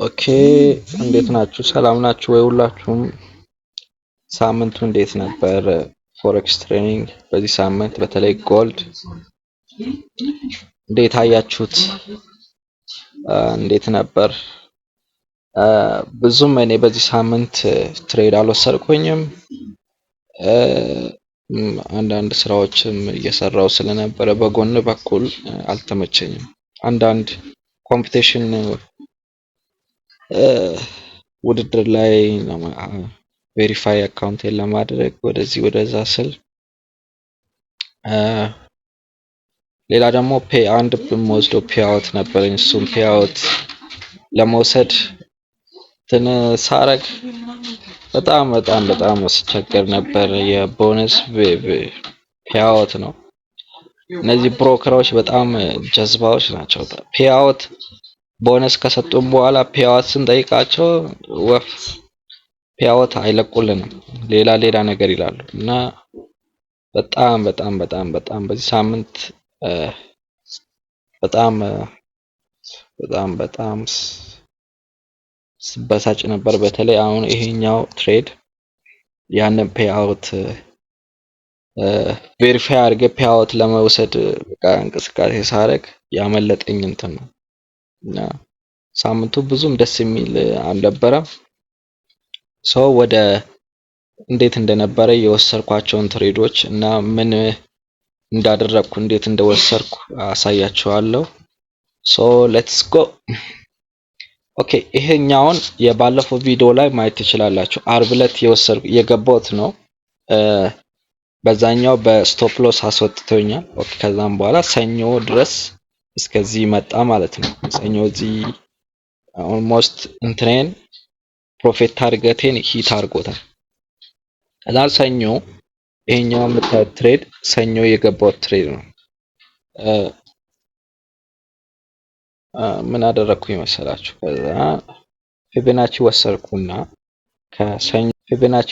ኦኬ እንዴት ናችሁ? ሰላም ናችሁ ወይ? ሁላችሁም ሳምንቱ እንዴት ነበር? ፎሬክስ ትሬኒንግ በዚህ ሳምንት በተለይ ጎልድ እንዴት አያችሁት? እንዴት ነበር? ብዙም እኔ በዚህ ሳምንት ትሬድ አልወሰድኩኝም። አንዳንድ ስራዎችም እየሰራው ስለነበረ በጎን በኩል አልተመቸኝም። አንዳንድ ኮምፒቲሽን ውድድር ላይ ቬሪፋይ አካውንቴን ለማድረግ ወደዚህ ወደዛ ስል ሌላ ደግሞ አንድ የምወስደው ፔይአውት ነበረኝ። እሱም ፔይአውት ለመውሰድ ሳረግ በጣም አስቸገር ነበር። የቦነስ ፔይአውት ነው። እነዚህ ብሮከሮች በጣም ጀዝባዎች ናቸው። ፔይአውት ቦነስ ከሰጡን በኋላ ፔይአውት ስንጠይቃቸው ወፍ ፔይአውት አይለቁልንም፣ ሌላ ነገር ይላሉ። እና በጣም በዚህ ሳምንት በጣም ስበሳጭ ነበር። በተለይ አሁን ይሄኛው ትሬድ ያንን ፔይአውት ቬሪፋይ አድርጌ ፔይአውት ለመውሰድ በቃ እንቅስቃሴ ሳረግ ያመለጠኝ እንትን ነው እና ሳምንቱ ብዙም ደስ የሚል አልነበረም። ሰው ወደ እንዴት እንደነበረ የወሰድኳቸውን ትሬዶች እና ምን እንዳደረግኩ እንዴት እንደወሰድኩ አሳያችኋለሁ። ሶ ሌትስ ጎ። ኦኬ ይሄኛውን የባለፈው ቪዲዮ ላይ ማየት ትችላላችሁ። አርብ ዕለት የገባሁት ነው። በዛኛው በስቶፕ ሎስ አስወጥቶኛል። ኦኬ ከዛም በኋላ ሰኞ ድረስ እስከዚህ መጣ ማለት ነው። ሰኞ እዚህ ኦልሞስት እንትሬን ፕሮፊት ታርጌቴን ሂት አድርጎታል። ከዛ ሰኞ ይሄኛው የምታዩት ትሬድ ሰኞ የገባው ትሬድ ነው። ምን አደረኩኝ መሰላችሁ? ከዛ ፊቦናቺ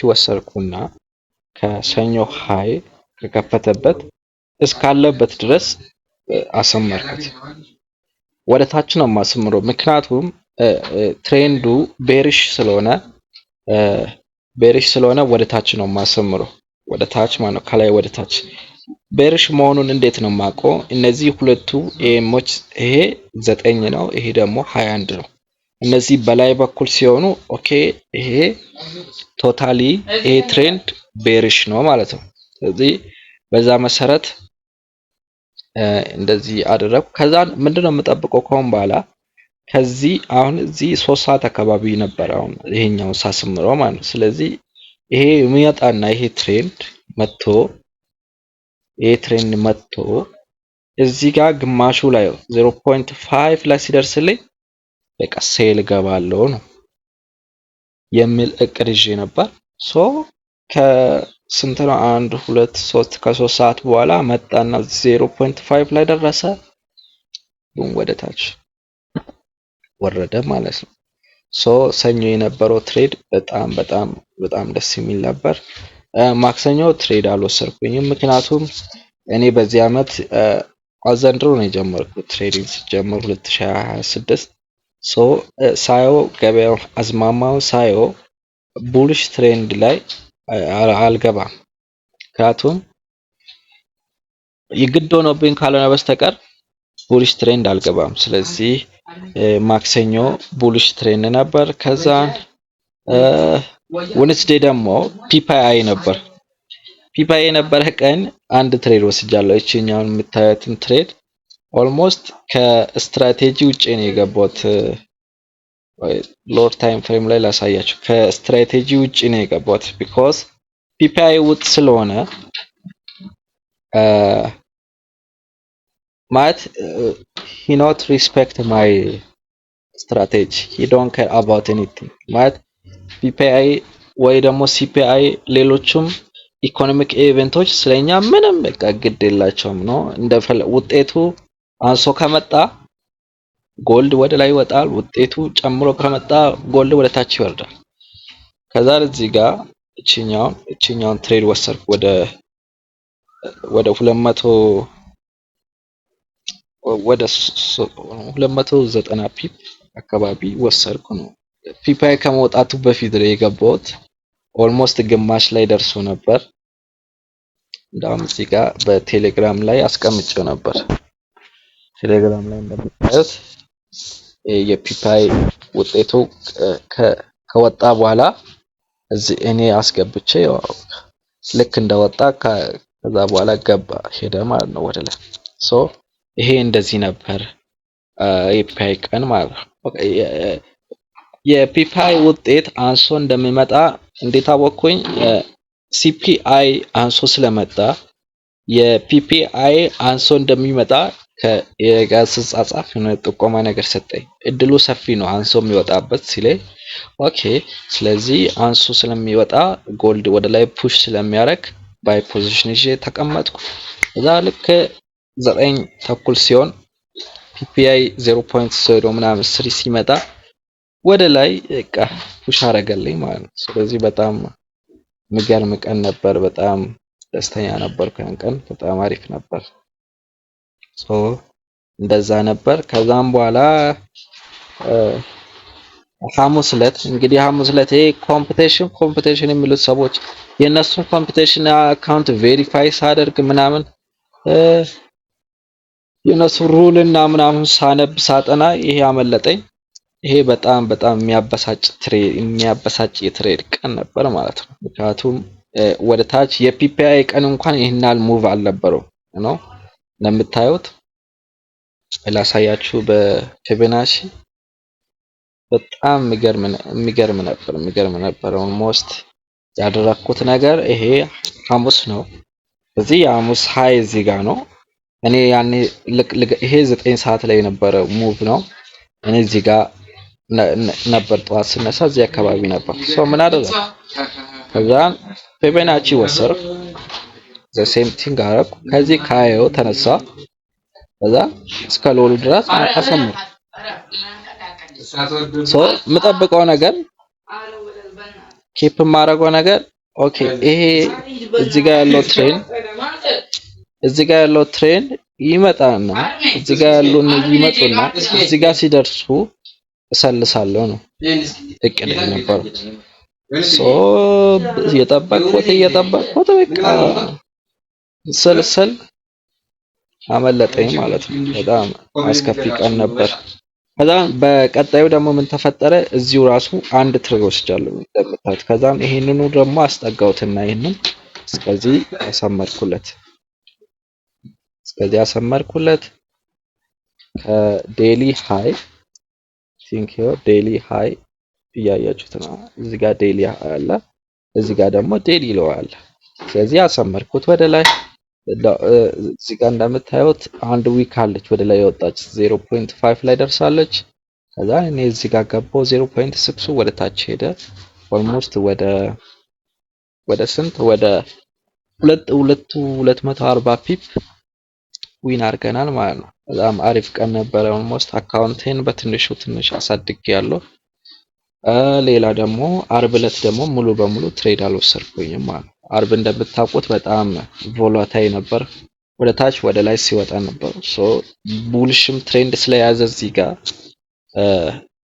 ወሰድኩና ከሰኞ ሃይ ከከፈተበት እስካለበት ድረስ አሰመርኩት። ወደ ታች ነው የማሰምረው፣ ምክንያቱም ትሬንዱ ቤሪሽ ስለሆነ ወደ ታች ነው የማሰምረው። ወደ ታች ማለት ከላይ ወደ ታች። ቤሪሽ መሆኑን እንዴት ነው የማውቀው? እነዚህ ሁለቱ ኤሞች ይሄ 9 ነው፣ ይሄ ደግሞ 21 ነው። እነዚህ በላይ በኩል ሲሆኑ ኦኬ ይሄ ቶታሊ ይሄ ትሬንድ ቤሪሽ ነው ማለት ነው። ስለዚህ በዛ መሰረት እንደዚህ አደረኩ። ከዛ ምንድነው የምጠብቀው ከሆነ በኋላ ከዚህ አሁን እዚህ 3 ሰዓት አካባቢ ነበር አሁን ይሄኛው ሳስምረው ማለት ነው። ስለዚህ ይሄ የሚያጣና ይሄ ትሬንድ መጥቶ እዚህ ጋር ግማሹ ላይ 0.5 ላይ ሲደርስልኝ በቃ ሴል ገባለው ነው የሚል እቅድ ይዤ ነበር። ሶ ከስንት ነው 1 2 3 ከ3 ሰዓት በኋላ መጣና 0.5 ላይ ደረሰ። ወደ ታች ወረደ ማለት ነው። ሶ ሰኞ የነበረው ትሬድ በጣም ደስ የሚል ነበር። ማክሰኞ ትሬድ አልወሰድኩኝም፣ ምክንያቱም እኔ በዚህ አመት ዘንድሮ ነው የጀመርኩት ትሬዲንግ ሲጀምር 2026። ሶ ሳየው ገበያው አዝማማው ሳየው ቡሊሽ ትሬንድ ላይ አልገባም፣ ምክንያቱም የግድ ሆኖብኝ ካልሆነ በስተቀር ቡሊሽ ትሬንድ አልገባም። ስለዚህ ማክሰኞ ቡሊሽ ትሬንድ ነበር። ከዛ ዌድነስዴ ደግሞ ፒፒአይ ነበር። ፒፒአይ የነበረ ቀን አንድ ትሬድ ወስጃለሁ። እቺኛውን የምታዩትን ትሬድ ኦልሞስት ከስትራቴጂ ውጪ ነው የገባሁት። ሎር ታይም ፍሬም ላይ ላሳያችሁ። ከስትራቴጂ ውጪ ነው የገባሁት ቢኮዝ ፒፒአይ ውጥ ስለሆነ ማለት he not respect my strategy, he don't care about anything ማለት ፒፒአይ ወይ ደግሞ ሲፒአይ ሌሎችም ኢኮኖሚክ ኢቨንቶች ስለኛ ምንም በቃ ግድ የላቸውም ነው። ውጤቱ አንሶ ከመጣ ጎልድ ወደ ላይ ይወጣል፣ ውጤቱ ጨምሮ ከመጣ ጎልድ ወደ ታች ይወርዳል። ከዛ እዚህ ጋር እቺኛውን ትሬድ ወሰድኩ ወደ 290 ፒፕ አካባቢ ወሰድኩ ነው። ፒፓይ ከመውጣቱ በፊት ነው የገባሁት። ኦልሞስት ግማሽ ላይ ደርሶ ነበር። እንዳውም እዚህ ጋር በቴሌግራም ላይ አስቀምጬው ነበር። ቴሌግራም ላይ እንደምታዩት የፒፓይ ውጤቱ ከወጣ በኋላ እዚህ እኔ አስገብቼ ልክ እንደወጣ ከዛ በኋላ ገባ ሄደ ማለት ነው ወደ ላይ። ሶ ይሄ እንደዚህ ነበር የፒፓይ ቀን ማለት ነው። የፒፓይ ውጤት አንሶ እንደሚመጣ እንዴት አወቅኩኝ? ሲፒአይ አንሶ ስለመጣ የፒፒአይ አንሶ እንደሚመጣ ከየጋር ስጻጻፍ ጥቆማ ነገር ሰጠኝ። እድሉ ሰፊ ነው አንሶ የሚወጣበት ሲለኝ ኦኬ፣ ስለዚህ አንሶ ስለሚወጣ ጎልድ ወደ ላይ ፑሽ ስለሚያደርግ ባይ ፖዚሽን ይዤ ተቀመጥኩ። እዛ ልክ 9 ተኩል ሲሆን ፒፒአይ 0.0 ምናምን 3 ሲመጣ ወደ ላይ በቃ ፑሽ አደረገልኝ ማለት ነው። ስለዚህ በጣም የሚገርም ቀን ነበር። በጣም ደስተኛ ነበርኩ። ያን ቀን በጣም አሪፍ ነበር። ሶ እንደዛ ነበር። ከዛም በኋላ ሐሙስ ዕለት እንግዲህ ሐሙስ ዕለት ይሄ ኮምፒቲሽን የሚሉት ሰዎች የነሱን ኮምፒቲሽን አካውንት ቬሪፋይ ሳደርግ ምናምን የነሱ ሩል እና ምናምን ሳነብ ሳጠና ይሄ አመለጠኝ። ይሄ በጣም የሚያበሳጭ የትሬድ ቀን ነበር ማለት ነው። ምክንያቱም ወደ ታች የፒፒአይ ቀን እንኳን ይሄናል ሙቭ አልነበረው ነው። እንደምታዩት ላሳያችሁ በፊቦናቺ በጣም የሚገርም ነበር። ኦልሞስት ያደረኩት ነገር ይሄ ሐሙስ ነው። እዚህ የሐሙስ ሃይ እዚህ ጋር ነው። እኔ ያኔ ይሄ 9 ሰዓት ላይ የነበረ ሙቭ ነው። እኔ እዚህ ጋር ነበር ጠዋት ስነሳ እዚህ አካባቢ ነበር። ሶ ምን አደረኩ? ከዛን ፊቦናቺ ወሰድኩ። ዘ ሴም ቲንግ አደረኩ። ከዚህ ካየው ተነሳ። ከዛ እስከ ሎሉ ድረስ አሰመርኩ። ሶ የምጠብቀው ነገር ኪፕ የማደርገው ነገር ኦኬ፣ ይሄ እዚህ ጋር ያለው ትሬን ይመጣና እዚህ ጋር ያለው እነዚህ ይመጡና እዚህ ጋር ሲደርሱ እሰልሳለሁ ነው እቅድ ነበር። ሶ እየጠበቅኩት በቃ ስልስል አመለጠኝ ማለት ነው። በጣም አስከፊ ቀን ነበር። ከዛ በቀጣዩ ደግሞ ምን ተፈጠረ? እዚሁ ራሱ አንድ ትሬድ ወስጃለሁ እንደምታዩት። ከዛም ይሄንኑ ደግሞ አስጠጋውትና ይሄንን እስከዚህ አሰመርኩለት ከዴሊ ሃይ እያያችሁት ነው። እዚህ ጋር ዴሊ አለ፣ እዚህ ጋር ደግሞ ዴሊ ሎ አለ። ስለዚህ አሰመርኩት ወደ ላይ። እዚህ ጋር እንደምታዩት አንድ ዊክ አለች ወደ ላይ የወጣች 0.5 ላይ ደርሳለች። ከዛ እኔ እዚህ ጋር ገባው 0.6 ወደ ታች ሄደ። ኦልሞስት ወደ ስንት ወደ 240 ፒፕ ዊን አድርገናል ማለት ነው። በጣም አሪፍ ቀን ነበረ። ኦልሞስት አካውንቴን ትንሽ አሳድጌያለሁ። ሌላ ደግሞ አርብ ዕለት ደግሞ ሙሉ በሙሉ ትሬድ አልወሰድኩኝም ማለት ነው። አርብ እንደምታውቁት በጣም ቮላታይል ነበር፣ ወደ ታች ወደ ላይ ሲወጣ ነበር። ሶ ቡልሽም ትሬንድ ስለያዘ እዚህ ጋር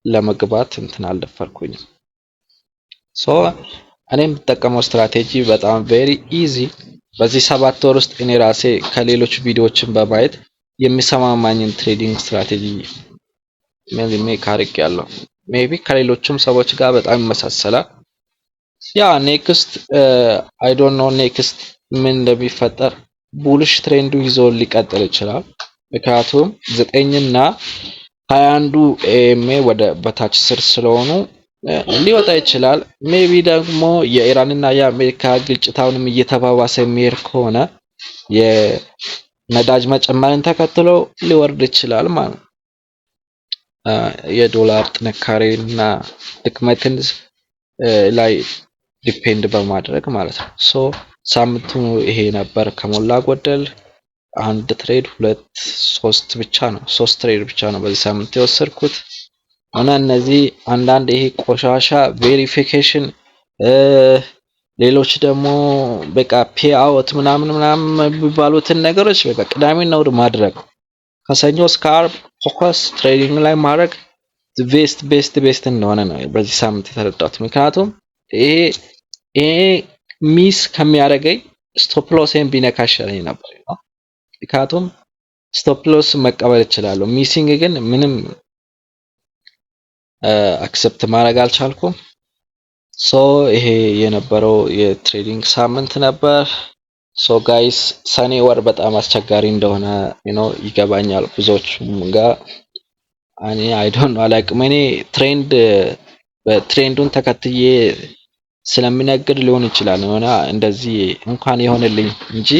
ለመግባት አልደፈርኩኝም። ሶ እኔ የምጠቀመው ስትራቴጂ በጣም ቬሪ ኢዚ። በዚህ 7 ወር ውስጥ እኔ ራሴ ከሌሎች ቪዲዮዎችን በማየት የሚሰማማኝን ትሬዲንግ ስትራቴጂ ሜክ አድርጌያለሁ። ሜቢ ከሌሎችም ሰዎች ጋር በጣም ይመሳሰላል። ያ ኔክስት አይ ዶንት ኖ ኔክስት ምን እንደሚፈጠር። ቡልሽ ትሬንዱ ይዞ ሊቀጥል ይችላል። ምክንያቱም 9 እና 21 ኤምኤ ወደ በታች ስር ስለሆኑ ሊወጣ ይችላል። ሜቢ ደግሞ የኢራን እና የአሜሪካ ግጭት አሁንም እየተባባሰ የሚሄድ ከሆነ የነዳጅ መጨመርን ተከትሎ ሊወርድ ይችላል ማለት ነው። የዶላር ጥንካሬና ድክመትን ላይ ዲፔንድ በማድረግ ማለት ነው። ሶ ሳምንቱ ይሄ ነበር ከሞላ ጎደል። አንድ ትሬድ 3 ትሬድ ብቻ ነው በዚህ ሳምንት የወሰድኩት። እና እነዚህ አንዳንድ ይሄ ቆሻሻ ቬሪፊኬሽን፣ ሌሎች ደግሞ በቃ ፔ አውት ምናምን የሚባሉትን ነገሮች በቃ ቅዳሜና እሑድ ማድረግ፣ ከሰኞ እስከ ዓርብ ፎከስ ትሬዲንግ ላይ ማድረግ ቤስት እንደሆነ ነው በዚህ ሳምንት የተረዳሁት። ምክንያቱም ይሄ ይሄ ሚስ ከሚያደርገኝ ስቶፕ ሎሴን ቢነካ ይሻለኝ ነበር ነው። ምክንያቱም ስቶፕ ሎስ መቀበል እችላለሁ፣ ሚሲንግ ግን ምንም አክሰፕት ማድረግ አልቻልኩም። ሶ ይሄ የነበረው የትሬዲንግ ሳምንት ነበር። ሶ ጋይስ ሰኔ ወር በጣም አስቸጋሪ እንደሆነ ይገባኛል ብዙዎቹም ጋር። እኔ አይ ዶንት ኖ አላውቅም። እኔ ትሬንዱን ተከትዬ ስለሚነግድ ሊሆን ይችላል የሆነ እንደዚህ እንኳን የሆነልኝ እንጂ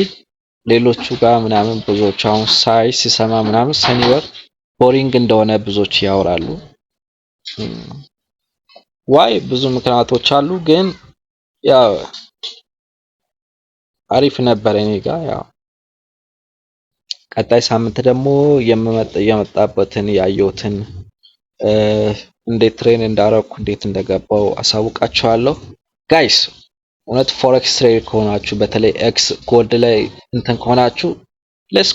ሌሎቹ ጋር ምናምን ብዙዎች አሁን ሲሰማ ምናምን ሰኔ ወር ቦሪንግ እንደሆነ ብዙዎች ያወራሉ። ዋይ ብዙ ምክንያቶች አሉ፣ ግን ያው አሪፍ ነበር እኔ ጋር። ያው ቀጣይ ሳምንት ደግሞ የመጣበትን ያየሁትን እንዴት ትሬን እንዳረኩ እንዴት እንደገባው አሳውቃችኋለሁ ጋይስ። እውነት ፎሬክስ ትሬድ ከሆናችሁ በተለይ ኤክስ ጎልድ ላይ እንትን ከሆናችሁ ሌስ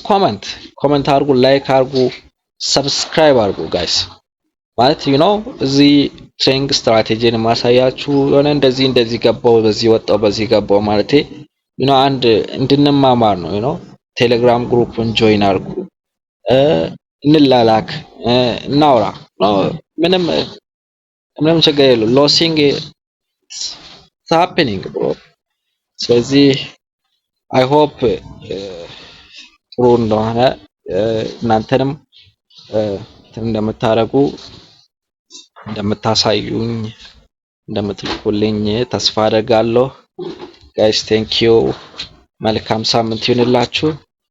ኮመንት አድርጉ፣ ላይክ አድርጉ፣ ሰብስክራይብ አድርጉ ጋይስ። ማለት እዚህ ትሬኒንግ ስትራቴጂን ማሳያችሁ የሆነ እንደዚህ ገባው በዚህ ወጣው በዚህ ገባው ማለቴ አንድ እንድንማማር ነው። ቴሌግራም ግሩፕን ጆይን አድርጉ፣ እንላላክ፣ እናውራ። ምንም ችግር የለው። ሎሲንግ ሃፕኒንግ ብሮ። ስለዚህ አይ ሆፕ ጥሩ እንደሆነ እናንተንም እንደምታረጉ እንደምታሳዩኝ እንደምትልኩልኝ ተስፋ አደርጋለሁ። ጋይስ ቴንክ ዩ። መልካም ሳምንት ይሁንላችሁ።